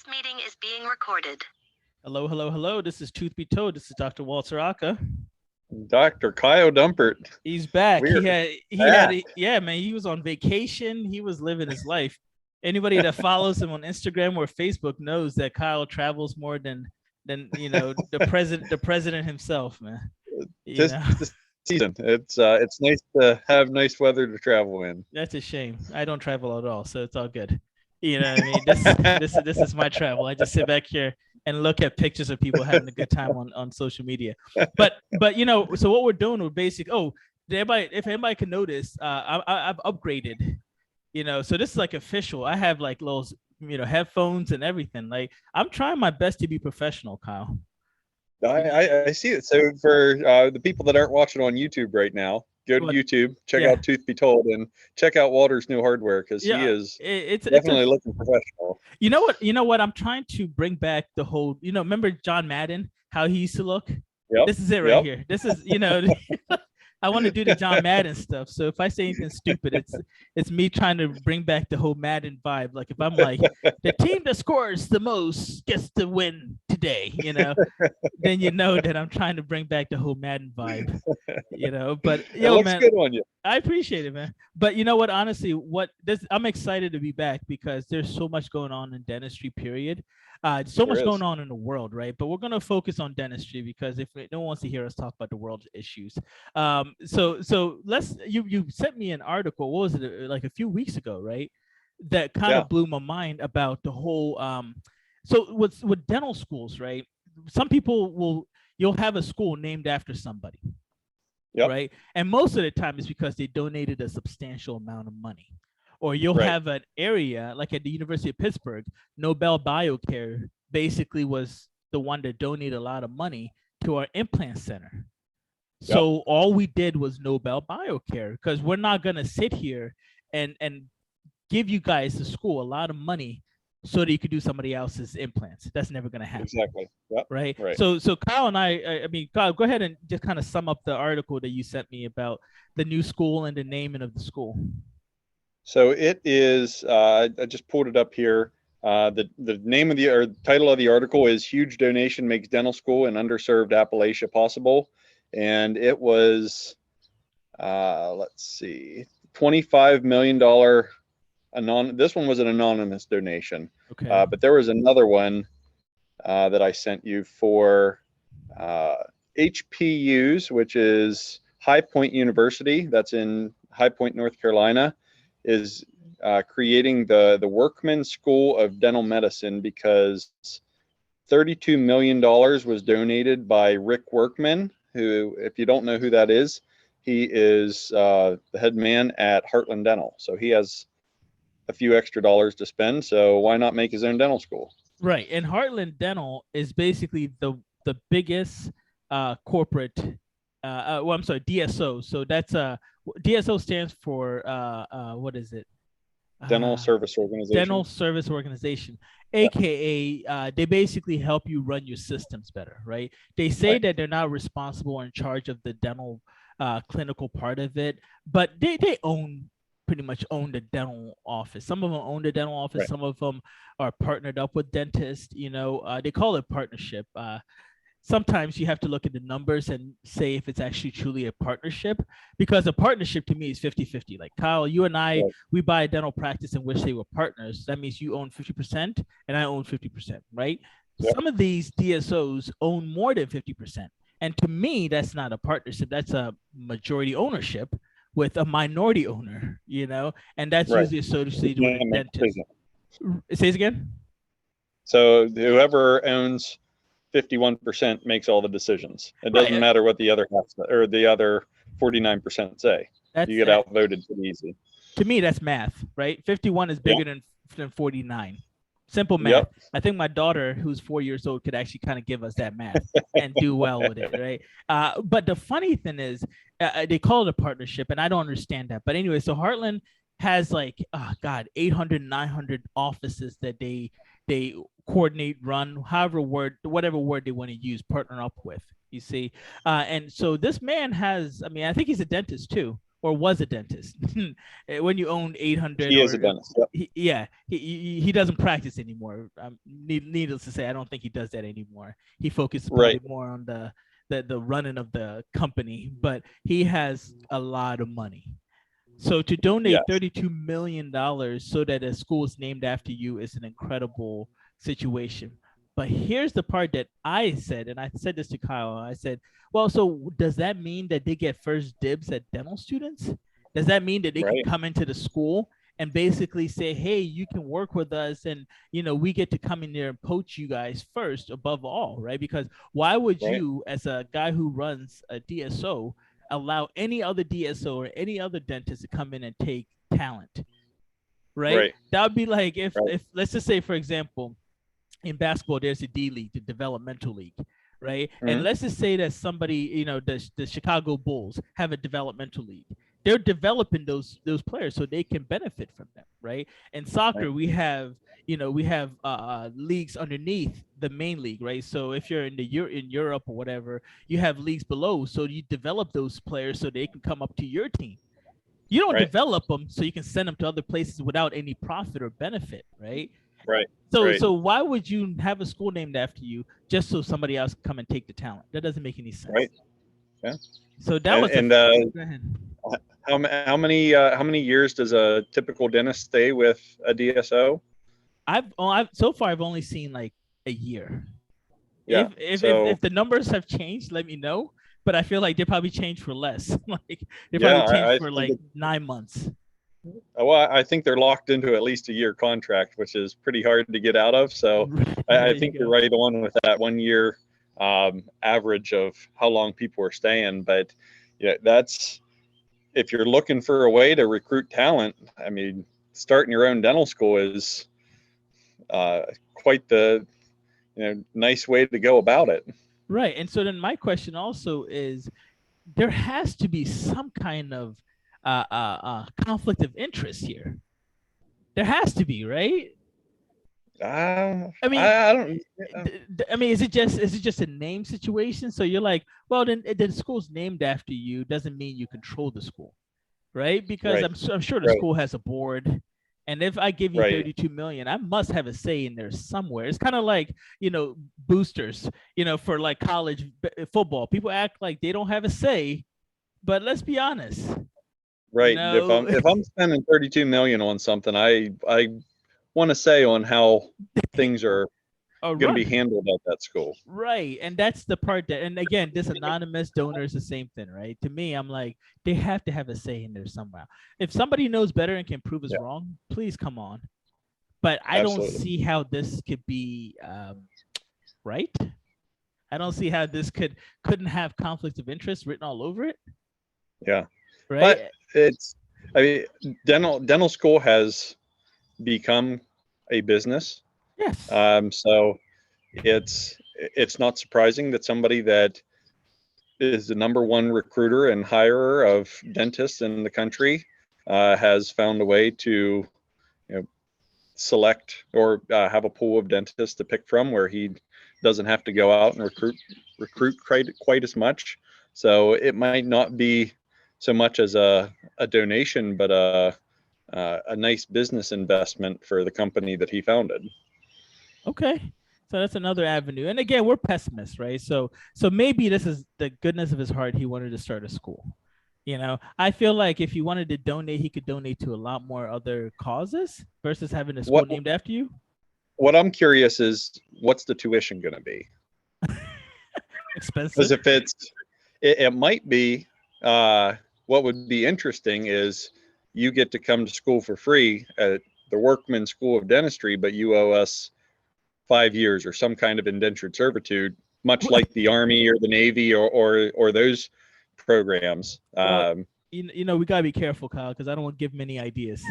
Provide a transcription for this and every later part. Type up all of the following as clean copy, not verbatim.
This meeting is being recorded. Hello, hello, hello. This is Truth Be Told. This is Dr. Walter Aka. Dr. Kyle Dumpert. He's back. We're Yeah, man. He was on vacation. He was living his life. Anybody that follows him on Instagram or Facebook knows that Kyle travels more than the president himself, man. This season. It's nice to have nice weather to travel in. That's a shame. I don't travel at all, so it's all good. You know what I mean? This is my travel. I just sit back here and look at pictures of people having a good time on social media. But so what we're doing, we're basic. If anybody can notice, I've upgraded. So this is like official. I have like little headphones and everything. Like I'm trying my best to be professional, Kyle. I see it. So for the people that aren't watching on YouTube right now, go to YouTube, check out Truth Be Told, and check out Walter's new hardware because he is definitely looking professional. You know what? I'm trying to bring back the whole. Remember John Madden? How he used to look. Yep. This is it right here. This is I want to do the John Madden stuff. So if I say anything stupid, it's me trying to bring back the whole Madden vibe. Like if I'm like the team that scores the most gets to win today, then you know that I'm trying to bring back the whole Madden vibe. But man, good on you. I appreciate it, man. But you know what? Honestly, I'm excited to be back because there's so much going on in dentistry. Period. So much going on in the world, right? But we're going to focus on dentistry because if no one wants to hear us talk about the world's issues. So you sent me an article. What was it, like a few weeks ago, right? That kind of blew my mind about the whole. So with dental schools, right? Some people you'll have a school named after somebody, right? And most of the time it's because they donated a substantial amount of money. Or you'll have an area like at the University of Pittsburgh, Nobel Biocare basically was the one that donated a lot of money to our implant center. So all we did was Nobel Biocare because we're not going to sit here and give you guys, the school, a lot of money so that you could do somebody else's implants. That's never going to happen. Exactly. Yep. Right. So Kyle and I mean, Kyle, go ahead and just kind of sum up the article that you sent me about the new school and the naming of the school. So it is, I just pulled it up here. The name of or title of the article is Huge Donation Makes Dental School in Underserved Appalachia Possible. And it was, let's see, $25 million. This one was an anonymous donation. Okay. But there was another one that I sent you for HPUs, which is High Point University. That's in High Point, North Carolina. Is creating the Workman School of Dental Medicine because $32 million was donated by Rick Workman, who, if you don't know who that is, he is the head man at Heartland Dental. So he has a few extra dollars to spend. So why not make his own dental school? Right. And Heartland Dental is basically the biggest corporate DSO. So that's DSO stands for what is it? Dental Service Organization. Dental Service Organization, aka they basically help you run your systems better, right? They say that they're not responsible or in charge of the dental clinical part of it, but they pretty much own the dental office. Some of them own the dental office. Right. Some of them are partnered up with dentists. They call it partnership. Sometimes you have to look at the numbers and say if it's actually truly a partnership, because a partnership to me is 50-50. Like Kyle, you and I, we buy a dental practice in which they were partners. That means you own 50% and I own 50%, right? Yep. Some of these DSOs own more than 50%. And to me, that's not a partnership. That's a majority ownership with a minority owner, and that's usually associated with a dentist. Say it again? So whoever owns 51% makes all the decisions. It doesn't matter what the other or the other 49% say. You get outvoted pretty easy. To me, that's math, right? 51 is bigger than 49. Simple math. Yep. I think my daughter, who's 4 years old, could actually kind of give us that math and do well with it, right? But the funny thing is, they call it a partnership, and I don't understand that. But anyway, so Heartland has 800, 900 offices that they coordinate, run, whatever word they want to use, partner up with, you see. And so this man has, I think he's a dentist too, or was a dentist. When you own 800 He is a or dentist. Yep. he doesn't practice anymore. Needless to say, I don't think he does that anymore. He focuses Right. probably more on the running of the company, but he has a lot of money. So to donate Yes. $32 million so that a school is named after you is an incredible situation. But here's the part that I said, and I said this to Kyle. I said, well, so does that mean that they get first dibs at dental students? Does that mean that they can Right. come into the school and basically say, hey, you can work with us, and we get to come in there and poach you guys first above all, right? Because why would Right. you, as a guy who runs a DSO, allow any other DSO or any other dentist to come in and take talent, right? Right. That would be like if Right. if let's just say, for example, in basketball, there's a D League, the developmental league, right? And Mhm. let's just say that somebody, the Chicago Bulls have a developmental league. They're developing those players so they can benefit from them, right? In Right. soccer, we have leagues underneath the main league, right? So if you're in Europe or whatever, you have leagues below, so you develop those players so they can come up to your team. You don't Right. develop them so you can send them to other places without any profit or benefit, right? Right. So Right. so why would you have a school named after you just so somebody else can come and take the talent? That doesn't make any sense. Right. Yeah. So that And was a and go ahead. how many years does a typical dentist stay with a DSO? I've so far I've only seen like a year. Yeah. If So the numbers have changed, let me know. But I feel like they probably changed for less. Like they yeah, probably changed I for think like 9 months. well, I think they're locked into at least a year contract, which is pretty hard to get out of. So There I you think you're go. right on with that 1 year average of how long people are staying. But yeah, that's if you're looking for a way to recruit talent. I mean, starting your own dental school is uh, quite the nice way to go about it. Right. And so then my question also is, there has to be some kind of conflict of interest here. There has to be, right? I mean, I don't. I mean, is it just a name situation? So you're like, well, then the school's named after you doesn't mean you control the school, right? Because Right. I'm sure the Right. school has a board, and if I give you Right. 32 million, I must have a say in there somewhere. It's kind of like boosters, for like college football. People act like they don't have a say, but let's be honest, you Right. If know. I'm spending 32 million on something, I want to say on how things are A going to be run. handled at that school. Right. And that's the part that, and again, this anonymous donor is the same thing, right? To me, I'm like, they have to have a say in there somehow. If somebody knows better and can prove us Yeah, wrong, please come on. But I don't absolutely. see how this could be right. I don't see how this couldn't have conflict of interest written all over it, Yeah, but right? it's I mean dental school has become a business. Yes. So it's not surprising that somebody that is the number one recruiter and hirer of dentists in the country has found a way to select or have a pool of dentists to pick from where he doesn't have to go out and recruit quite as much. So it might not be so much as a donation, but a nice business investment for the company that he founded. Okay. So that's another avenue. And again, we're pessimists, right? So maybe this is the goodness of his heart. He wanted to start a school. I feel like if he wanted to donate, he could donate to a lot more other causes versus having a school What named after you. what I'm curious is what's the tuition going to be? Because Expensive. if it might be what would be interesting is you get to come to school for free at the Workman School of Dentistry, but you owe us 5 years or some kind of indentured servitude, much like the Army or the Navy or those programs. Well, we gotta be careful, Kyle, because I don't want to give him any ideas.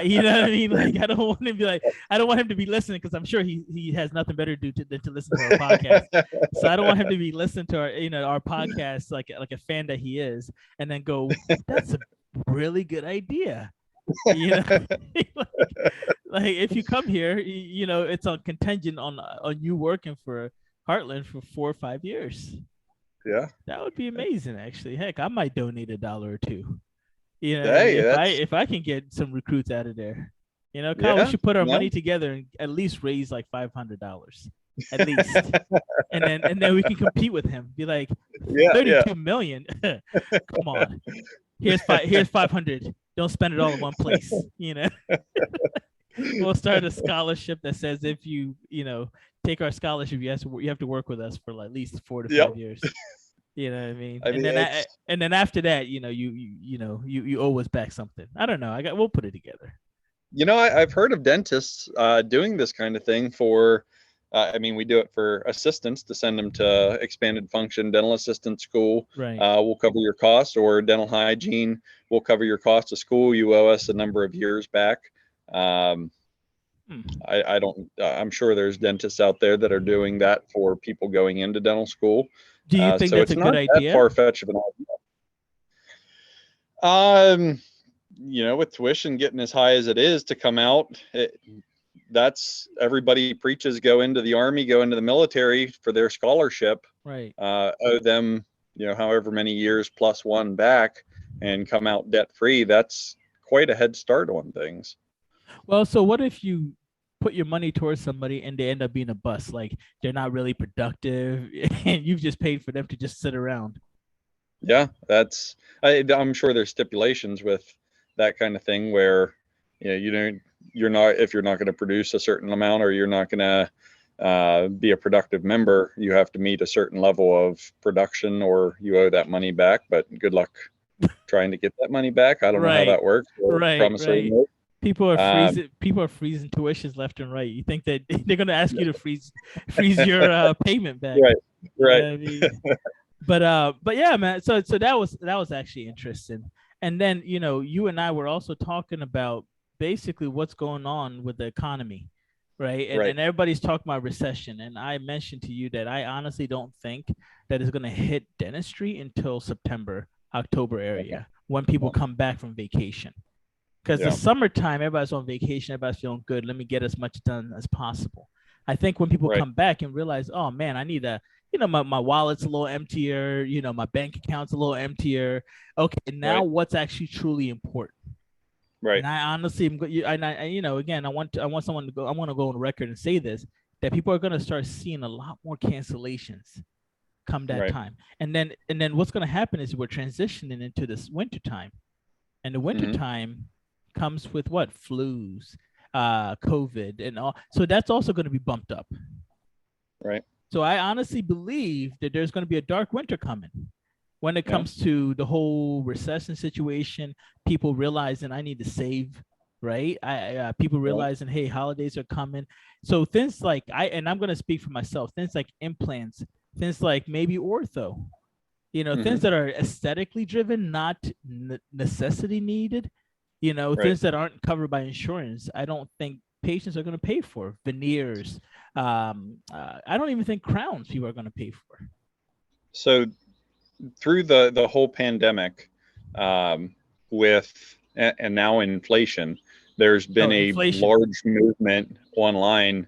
You know what I mean? Like, I don't want him to be like, I don't want him to be listening because I'm sure he has nothing better to do than to listen to our podcast. So I don't want him to be listening to our podcast like a fan that he is, and then go, that's a really good idea. You know, like if you come here, it's on contingent on you working for Heartland for 4 or 5 years. Yeah. That would be amazing, actually. Heck, I might donate $1 or two. You know, Hey, that's if I can get some recruits out of there, Kyle, we yeah. should put our No. money together and at least raise like $500, at least, and then we can compete with him. Be like, Yeah, yeah. 32 million. Come on, here's 500. Don't spend it all in one place. We'll start a scholarship that says if you take our scholarship, you have to work with us for like at least 4 to 5 Yep. years. You know what I mean? I And mean, then it's after that, you owe us back something. I don't know. We'll put it together. I've heard of dentists doing this kind of thing for. I mean, we do it for assistants to send them to expanded function dental assistant school. Right. We'll cover your cost, or dental hygiene. We'll cover your cost of school. You owe us a number of years back. I don't. I'm sure there's dentists out there that are doing that for people going into dental school. Do you think So that's it's a good not that idea? far fetched of an idea. With tuition getting as high as it is to come out, that's everybody preaches go into the army, go into the military for their scholarship. Right. Owe them, however many years plus one back and come out debt free. That's quite a head start on things. Well, so what if you put your money towards somebody and they end up being a bust? Like they're not really productive and you've just paid for them to just sit around. Yeah, I'm sure there's stipulations with that kind of thing where, you're not, if you're not going to produce a certain amount, or you're not going to be a productive member, you have to meet a certain level of production or you owe that money back. But good luck trying to get that money back. I don't know how Right. that works. Right. Note. People are freezing tuitions left and right. You think that they're going to ask you to freeze your payment back? Right. Right. I mean, but yeah, man. So that was actually interesting. And then you and I were also talking about basically what's going on with the economy, right? And everybody's talking about recession. And I mentioned to you that I honestly don't think that it's going to hit dentistry until September, October area, when people come back from vacation. Because the summertime, everybody's on vacation, everybody's feeling good. Let me get as much done as possible. I think when people come back and realize, oh man, I need my wallet's a little emptier, my bank account's a little emptier. Okay, now what's actually truly important? Right. And I honestly am, again, I want someone to go. I want to go on record and say this, that people are going to start seeing a lot more cancellations come that time. And then what's going to happen is we're transitioning into this winter time, and the winter time comes with what? Flus, COVID, and all. So that's also going to be bumped up. Right. So I honestly believe that there's going to be a dark winter coming when it comes to the whole recession situation. People realizing I need to save, right? People realizing, hey, holidays are coming. So things like I'm going to speak for myself. Things like implants, things like maybe ortho, things that are aesthetically driven, not necessity needed. Things that aren't covered by insurance, I don't think patients are going to pay for. Veneers. I don't even think crowns people are going to pay for. So through the whole pandemic, with and now inflation, there's been a large movement online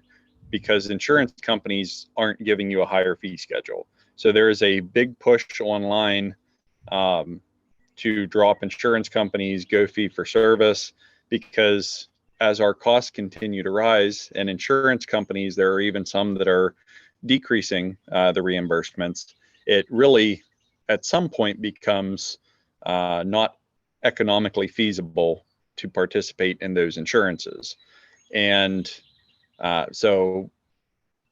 because insurance companies aren't giving you a higher fee schedule. So there is a big push online to drop insurance companies, go fee for service, because as our costs continue to rise, and insurance companies, there are even some that are decreasing the reimbursements, it really at some point becomes not economically feasible to participate in those insurances. And so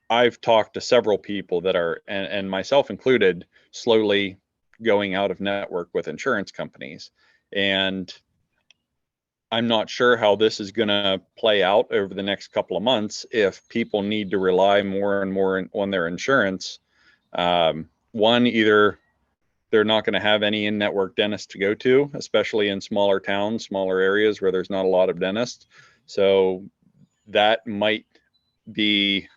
I've talked to several people that are, and myself included, slowly going out of network with insurance companies. And I'm not sure how this is going to play out over the next couple of months if people need to rely more and more on their insurance. One, either they're not going to have any in-network dentists to go to, especially in smaller towns, smaller areas where there's not a lot of dentists. So that might be,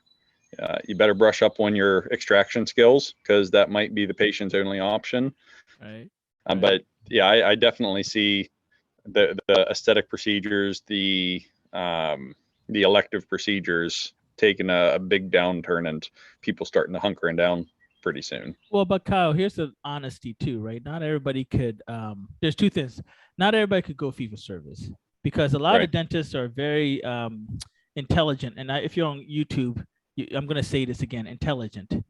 you better brush up on your extraction skills, because that might be the patient's only option. Right. But yeah, I definitely see the aesthetic procedures, the elective procedures taking a big downturn, and people starting to hunkering down pretty soon. Well, but Kyle, here's the honesty too, right? Not everybody could. There's two things. Not everybody could go fee for service because a lot of dentists are very intelligent. And if you're on YouTube, I'm going to say this again: intelligent,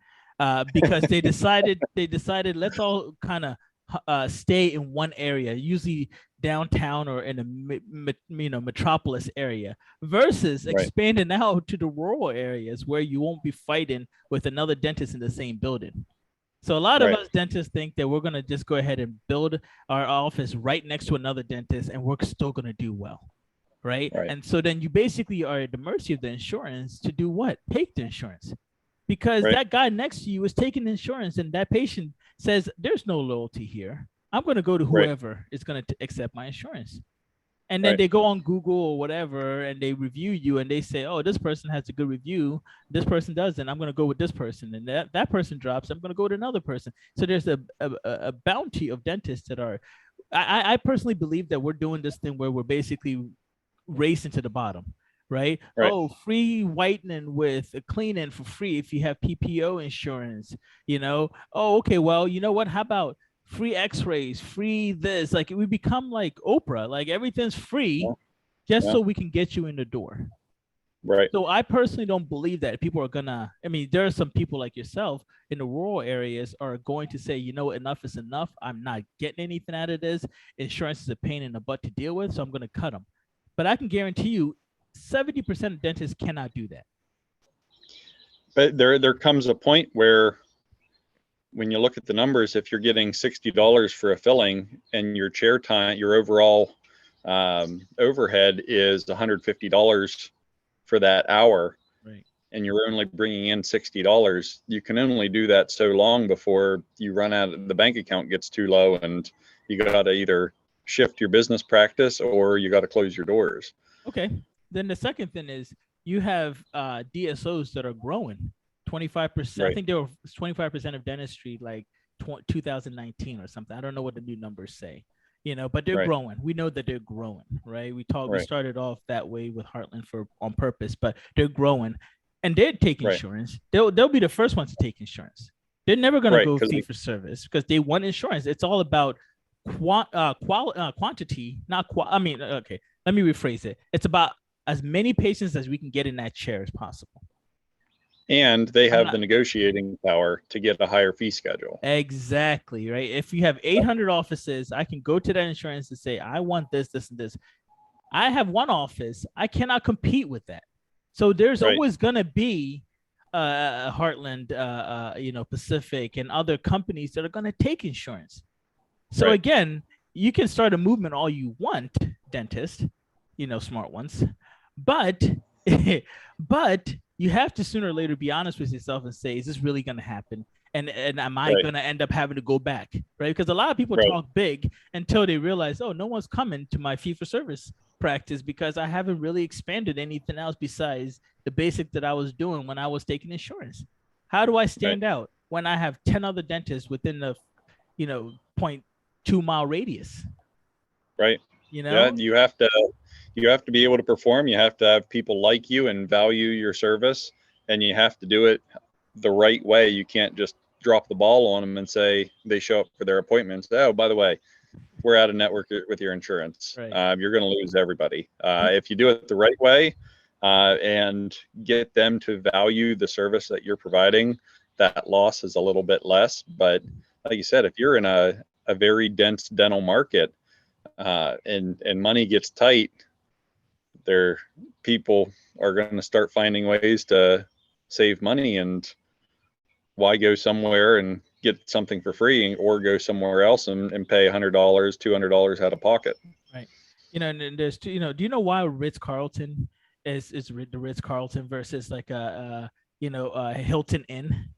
because they decided let's all kind of stay in one area, usually downtown or in a metropolis area, versus expanding out to the rural areas where you won't be fighting with another dentist in the same building. So a lot of us dentists think that we're going to just go ahead and build our office right next to another dentist and we're still going to do well. Right? And so then you basically are at the mercy of the insurance to do what? Take the insurance. Because that guy next to you is taking insurance and that patient says, there's no loyalty here. I'm going to go to whoever is going to accept my insurance. And then they go on Google or whatever and they review you and they say, oh, this person has a good review. This person doesn't. I'm going to go with this person. And that person drops. I'm going to go to another person. So there's a bounty of dentists that are, I personally believe that we're doing this thing where we're basically racing to the bottom, right? Oh, free whitening with a cleaning for free if you have PPO insurance, Oh, okay. Well, you know what? How about free x-rays, free this? Like we become like Oprah, like everything's free just so we can get you in the door. Right. So I personally don't believe that people are gonna, there are some people like yourself in the rural areas are going to say, enough is enough. I'm not getting anything out of this. Insurance is a pain in the butt to deal with, so I'm going to cut them. But I can guarantee you 70% of dentists cannot do that. But there comes a point where when you look at the numbers, if you're getting $60 for a filling and your chair time, your overall overhead is $150 for that hour, and you're only bringing in $60, you can only do that so long before you run out, the bank account gets too low and you got to either shift your business practice or you got to close your doors. Okay. Then the second thing is you have DSOs that are growing 25%. I think there were 25% of dentistry like 2019 or something. I don't know what the new numbers say, but they're growing. We know that they're growing, right? We started off that way with Heartland on purpose, but they're growing and they're taking insurance. They'll be the first ones to take insurance. They're never going to go fee for service because they want insurance. It's all about quantity, not okay, let me rephrase it. It's about as many patients as we can get in that chair as possible. And they have the negotiating power to get a higher fee schedule. Exactly, right? If you have 800 offices, I can go to that insurance and say, I want this, this, and this. I have one office. I cannot compete with that. So there's always going to be Heartland, Pacific, and other companies that are going to take insurance. So again, you can start a movement all you want, dentists, smart ones, but you have to sooner or later be honest with yourself and say, is this really going to happen? And am I going to end up having to go back? Right? Because a lot of people talk big until they realize, oh, no one's coming to my fee-for-service practice because I haven't really expanded anything else besides the basic that I was doing when I was taking insurance. How do I stand out when I have 10 other dentists within the, 0.2 mile radius? Right. Yeah, you have to be able to perform. You have to have people like you and value your service, and you have to do it the right way. You can't just drop the ball on them and say they show up for their appointments. Oh, by the way, we're out of network with your insurance. You're going to lose everybody. If you do it the right way and get them to value the service that you're providing, that loss is a little bit less. But like you said, if you're in a very dense dental market and money gets tight, people are going to start finding ways to save money, and why go somewhere and get something for free or go somewhere else and pay $100, $200 out of pocket. Right. And there's do you know why Ritz-Carlton is the Ritz-Carlton versus like a Hilton Inn?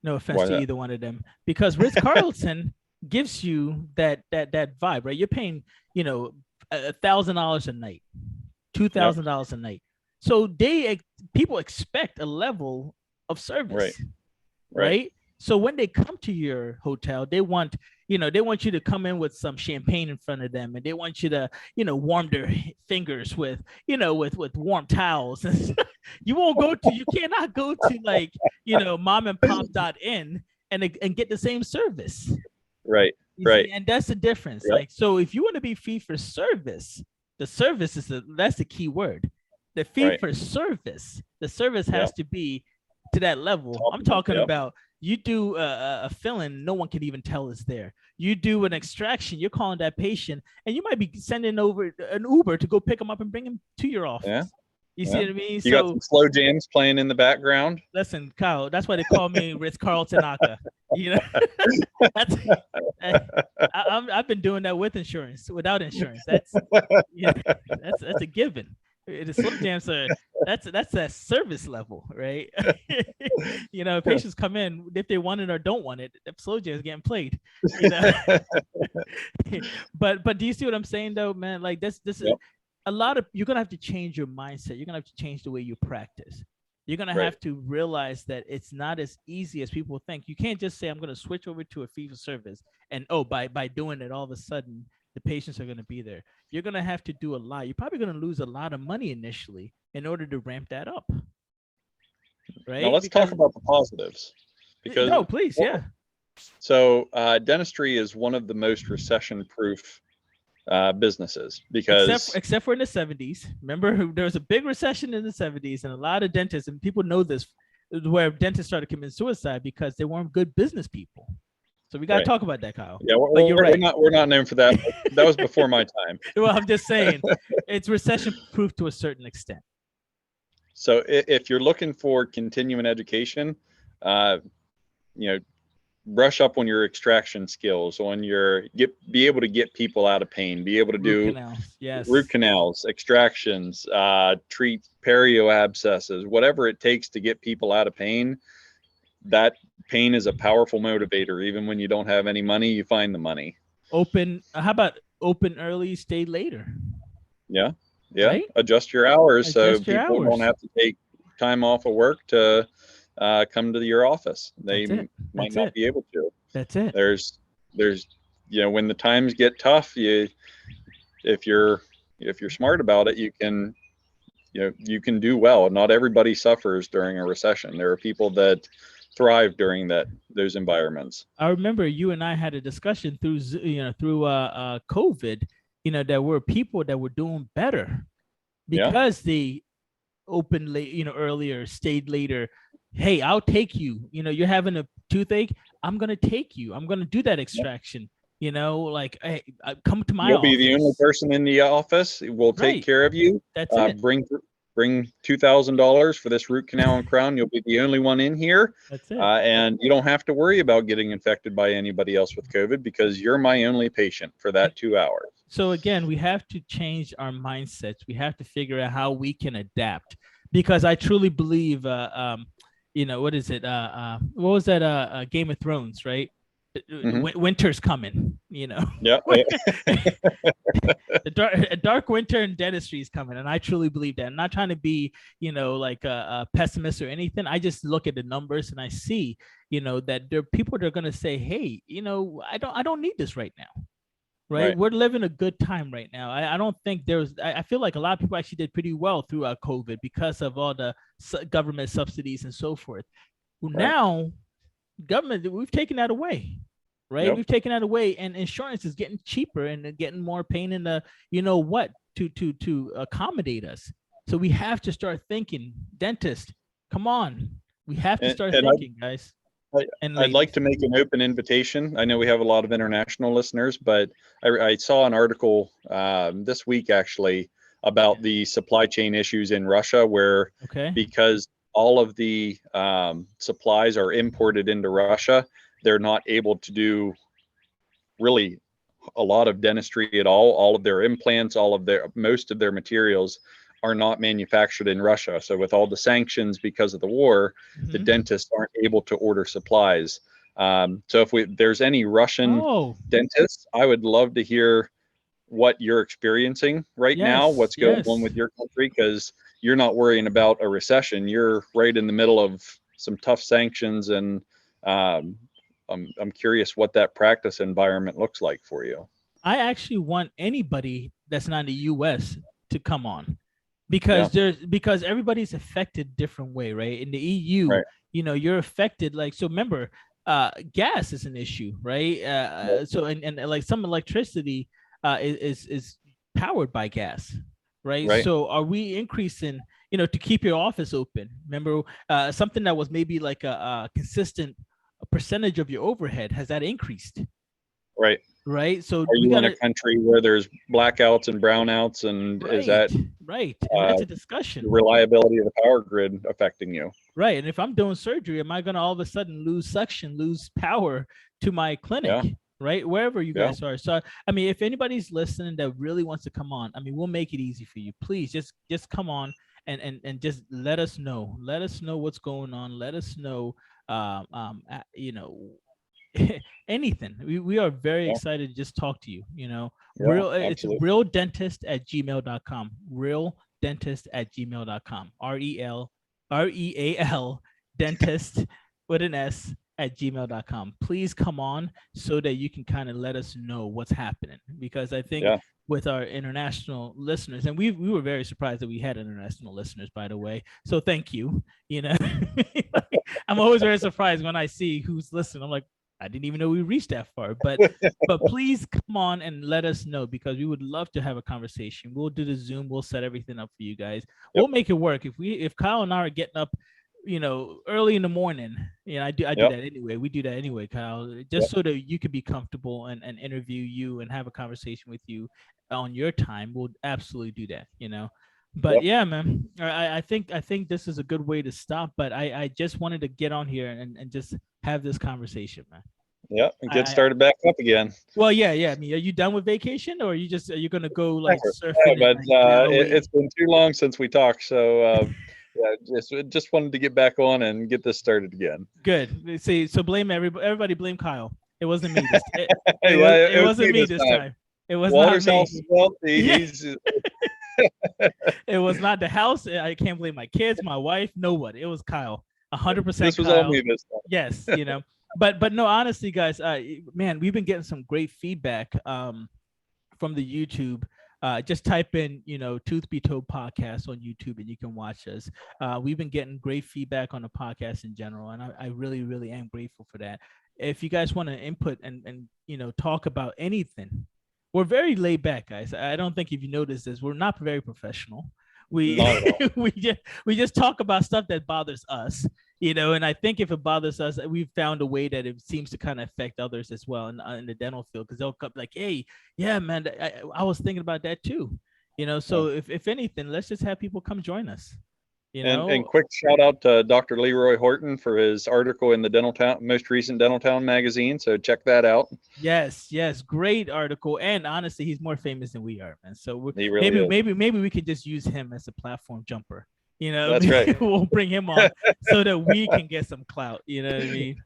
No offense to either one of them, because Ritz-Carlton gives you that vibe, right? You're paying, $1,000 a night, $2,000 a night. So people expect a level of service, right? So when they come to your hotel, they want you to come in with some champagne in front of them, and they want you to, warm their fingers with warm towels. You cannot go to like, mom and pop.in and get the same service. Right. You Right. see, and that's the difference. Yep. Like, so if you want to be fee for service, the service is that's the key word. The fee Right. for service, the service has Yep. to be to that level. Top I'm of it. talking Yep. about you do a filling, no one can even tell it's there. You do an extraction, you're calling that patient, and you might be sending over an Uber to go pick them up and bring them to your office. Yeah. You Yeah. see what I mean? You got some slow jams playing in the background. Listen, Kyle, that's why they call me Ritz Carlton Aka. You know, that's I've been doing that with insurance, without insurance. That's yeah, that's a given. The slow jams are that's that service level, right? You know, patients come in if they want it or don't want it. The slow jams getting played. You know, but do you see what I'm saying though, man? Like this is Yep. a lot of you're gonna have to change your mindset. You're gonna have to change the way you practice. You're gonna have to realize that it's not as easy as people think. You can't just say I'm gonna switch over to a fee for service and by doing it all of a sudden the patients are gonna be there. You're gonna have to do a lot. You're probably gonna lose a lot of money initially in order to ramp that up. Right. Now let's talk about the positives. Because no, please, yeah. So dentistry is one of the most recession-proof businesses because except for in the 70s. Remember, there was a big recession in the 70s, and a lot of dentists, and people know this, where dentists started committing suicide because they weren't good business people. So we got to talk about that, Kyle. Yeah, we're not known for that. That was before my time. Well, I'm just saying, it's recession-proof to a certain extent. So if you're looking for continuing education, brush up on your extraction skills, on be able to get people out of pain, be able to do root canals, extractions, treat perio abscesses, whatever it takes to get people out of pain. That pain is a powerful motivator. Even when you don't have any money, you find the money. How about open early, stay later? Yeah. Right? Adjust your hours so people don't have to take time off of work to come to your office. They might not be able to. That's it. There's when the times get tough, if you're smart about it, you can do well. Not everybody suffers during a recession. There are people that thrive during those environments. I remember you and I had a discussion through COVID. There were people that were doing better because they opened late, earlier, stayed later. Hey, I'll take you. You're having a toothache. I'm gonna take you. I'm gonna do that extraction. Hey, come to my office. You'll be the only person in the office. We'll take care of you. That's it. Bring $2,000 for this root canal and crown. You'll be the only one in here. That's it. And you don't have to worry about getting infected by anybody else with COVID because you're my only patient for that 2 hours. So again, we have to change our mindsets. We have to figure out how we can adapt, because I truly believe, what is it? What was that? Game of Thrones, right? Mm-hmm. Winter's coming, Yeah. A dark winter in dentistry is coming, and I truly believe that. I'm not trying to be, like a pessimist or anything. I just look at the numbers and I see, that there are people that are going to say, hey, I don't need this right now. Right? We're living a good time right now. I don't think I feel like a lot of people actually did pretty well throughout COVID because of all the government subsidies and so forth. Well, now government, we've taken that away, right? We've taken that away, and insurance is getting cheaper and getting more pain in the, to accommodate us. So we have to start thinking, dentist, come on. We have to start thinking, guys. I'd like to make an open invitation. I know we have a lot of international listeners, but I saw an article this week actually about the supply chain issues in Russia, where because all of the supplies are imported into Russia, they're not able to do really a lot of dentistry at all. All of their implants, most of their materials are not manufactured in Russia. So with all the sanctions because of the war, the dentists aren't able to order supplies. So if there's any Russian dentists, I would love to hear what you're experiencing right now, what's going on with your country, because you're not worrying about a recession. You're right in the middle of some tough sanctions, and I'm curious what that practice environment looks like for you. I actually want anybody that's not in the U.S. to come on. Because everybody's affected different way, right? In the EU, you're affected. So remember, gas is an issue, right? So and like some electricity is powered by gas, right? Right. So are we increasing, to keep your office open? Remember, something that was maybe like a consistent percentage of your overhead, has that increased? Right. Right. So Are we you got in a to, country where there's blackouts and brownouts, and is right, that right. And uh, that's a the discussion. reliability of the power grid affecting you? Right. And if I'm doing surgery, am I going to all of a sudden lose suction, lose power to my clinic? Yeah. Right. Wherever you Yeah. guys are. So, I mean, if anybody's listening that really wants to come on, I mean, we'll make it easy for you. Please just come on and just let us know. Let us know what's going on. Let us know, you know, anything. We are very Yeah. excited to just talk to you. Yeah. It's Absolutely. realdentist@gmail.com. Realdentist@gmail.com. REAL dentist with an S at gmail.com. Please come on so that you can kind of let us know what's happening, because I think Yeah. with our international listeners, and we were very surprised that we had international listeners, by the way. So thank you. I'm always very surprised when I see who's listening. I'm like, I didn't even know we reached that far. But please come on and let us know, because we would love to have a conversation. We'll do the Zoom. We'll set everything up for you guys. Yep. We'll make it work. If Kyle and I are getting up, early in the morning, I do Yep. that anyway. We do that anyway, Kyle, just Yep. so that you could be comfortable and interview you and have a conversation with you on your time. We'll absolutely do that. But Yep. yeah, man, I think this is a good way to stop. But I just wanted to get on here and just have this conversation, man. Yeah, and get started back up again. Well, yeah. I mean, are you done with vacation, or are you gonna go like Never. surfing in But like Maui? it's been too long since we talked, so yeah, just wanted to get back on and get this started again. Good. See, so blame everybody. Blame Kyle. It wasn't me. Yeah, It it was wasn't me me this this time. time. It was not Walter's me. house is well. Yeah. He's It was not the house. I can't blame my kids, my wife, nobody. It was Kyle. 100% this was all Kyle. me this time. Yes. But no, honestly, guys, man, we've been getting some great feedback from the YouTube. Just type in, Tooth Be Told podcast on YouTube and you can watch us. We've been getting great feedback on the podcast in general, and I really, really am grateful for that. If you guys want to input and talk about anything, we're very laid back, guys. I don't think if you noticed this, we're not very professional. We Not at all. we just talk about stuff that bothers us, and I think if it bothers us, we've found a way that it seems to kind of affect others as well in the dental field, because they'll come like, hey, yeah, man, I was thinking about that too. So if anything, let's just have people come join us. And quick shout out to Dr. Leroy Horton for his article in the most recent Dental Town magazine. So check that out. Yes, great article. And honestly, he's more famous than we are, man. So He really is. maybe we could just use him as a platform jumper. That's right. We'll bring him on so that we can get some clout. You know what I mean?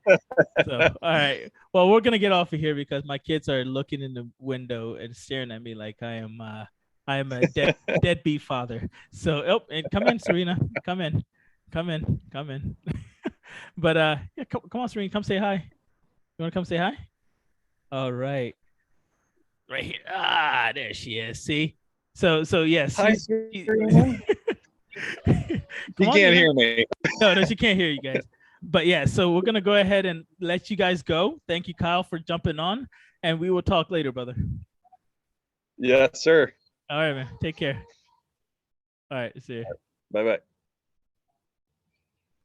So, all right. Well, we're gonna get off of here because my kids are looking in the window and staring at me like I am a deadbeat father. So, and come in, Serena. Come in. But yeah, come on, Serena. Come say hi. You want to come say hi? All right. Right here. Ah, there she is. See? So yes. Hi, Serena. She can't hear me. No, she can't hear you guys. But yeah, so we're gonna go ahead and let you guys go. Thank you, Kyle, for jumping on, and we will talk later, brother. Yes, sir. All right, man. Take care. All right, see you. Bye-bye.